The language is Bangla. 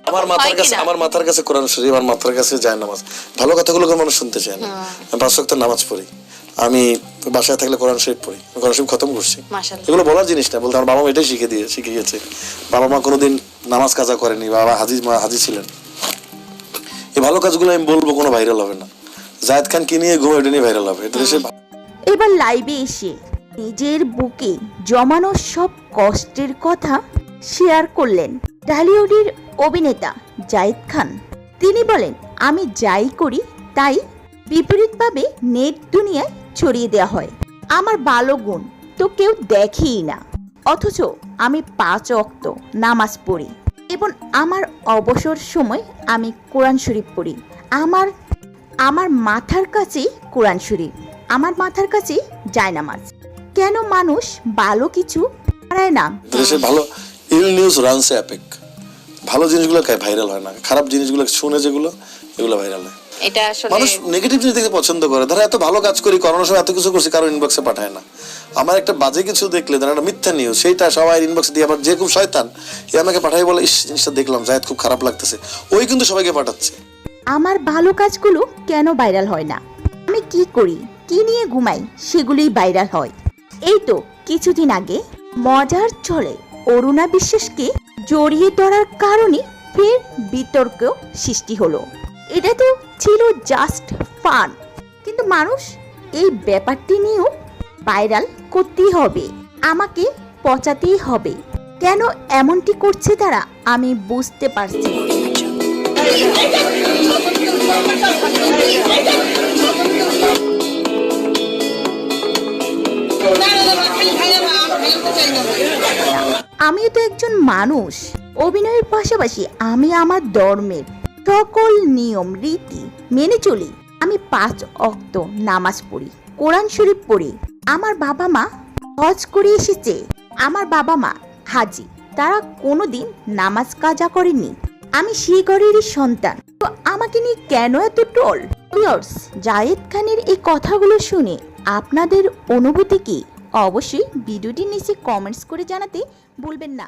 আমার মাথার কাছে কোরআন শরীফ, আমার মাথার কাছে যায় নামাজ, ভালো কথাগুলোকে মানুষ শুনতে চায় না। আমি 5 ওয়াক্ত নামাজ পড়ি, আমি বাসায় থাকলে কোরআন শরীফ পড়ি, কোরআন শরীফ খতম করছি। এগুলো বলার জিনিস না, বলতে আমার বাবা মা এটাই শিখিয়েছে। বাবা মা কোনোদিন নামাজ কাজা করেনি, বাবা হাজি ছিলেন। এই ভালো কাজগুলো আমি বলবো, কোনো ভাইরাল হবে না। জায়েদ খান কি নিয়ে ঘুম, এটা নিয়ে ভাইরাল হবে। এটা দেশে এবার লাইভে এসে নিজের বুকে জমানো সব কষ্টের কথা শেয়ার করলেন ঢালিউডের অভিনেতা জায়েদ খান। তিনি বলেন, আমি যাই করি তাই বিপরীতভাবে নেট দুনিয়ায় ছড়িয়ে দেওয়া হয়। আমার ভালো গুণ তো কেউ দেখেই না, অথচ আমি 5 ওয়াক্ত নামাজ পড়ি এবং আমার অবসর সময় আমি কোরআন শরীফ পড়ি। আমার মাথার কাছেই কোরআন শরীফ, আমার মাথার কাছে যায় নামাজ। কেন মানুষ ভালো কিছু পারে না? দেশে ভালো ইল নিউজ রানসে অ্যাপেক, ভালো জিনিসগুলো ভাইরাল হয় না, খারাপ জিনিসগুলো শুনে যেগুলো এগুলো ভাইরাল হয়। এটা আসলে মানুষ নেগেটিভ জিনিস দেখতে পছন্দ করে। ধরো এত ভালো কাজ করি, করোনার সময় এত কিছু করছি, কারো ইনবক্সে পাঠায় না। আমার একটা বাজে কিছু দেখলে, ধরো একটা মিথ্যা নিউজ, সেইটা সবাই ইনবক্সে দিয়ে, আবার যে খুব শয়তান এ আমাকে পাঠাই, বলে ইস জিনিসটা দেখলাম জায়েদ খুব খারাপ লাগতেছে, ওই কিন্তু সবাইকে পাঠাচ্ছে। আমার ভালো কাজগুলো কেন ভাইরাল হয় না? আমি কি করি, কি নিয়ে ঘুমাই, সেগুলোই ভাইরাল হয়। এই তো কিছুদিন আগে মজার ছলে অরুণা বিশ্বাসকে জড়িয়ে ধরার কারণে ফের বিতর্ক সৃষ্টি হলো। এটা তো ছিল জাস্ট ফান, কিন্তু মানুষ এই ব্যাপারটি নিয়েও ভাইরাল করতেই হবে, আমাকে পচাতেই হবে। কেন এমনটি করছে তারা, আমি বুঝতে পারছি। আমিও তো একজন মানুষ, অভিনয়ের পাশাপাশি আমি আমার ধর্মের সকল নিয়ম রীতি মেনে চলি। আমি 5 ওয়াক্ত নামাজ পড়ি, কোরআন শরীফ পড়ি। আমার বাবা মা হজ করে এসেছে, আমার বাবা মা হাজি, তারা কোনোদিন নামাজ কাজা করেনি। আমি সেই ঘরেরই সন্তান, তো আমাকে নিয়ে কেন এত ট্রোল? জায়েদ খানের এই কথাগুলো শুনে আপনাদের অনুভূতি কি? অবশ্যই ভিডিওটির নিচে কমেন্টস করে জানাতে ভুলবেন না।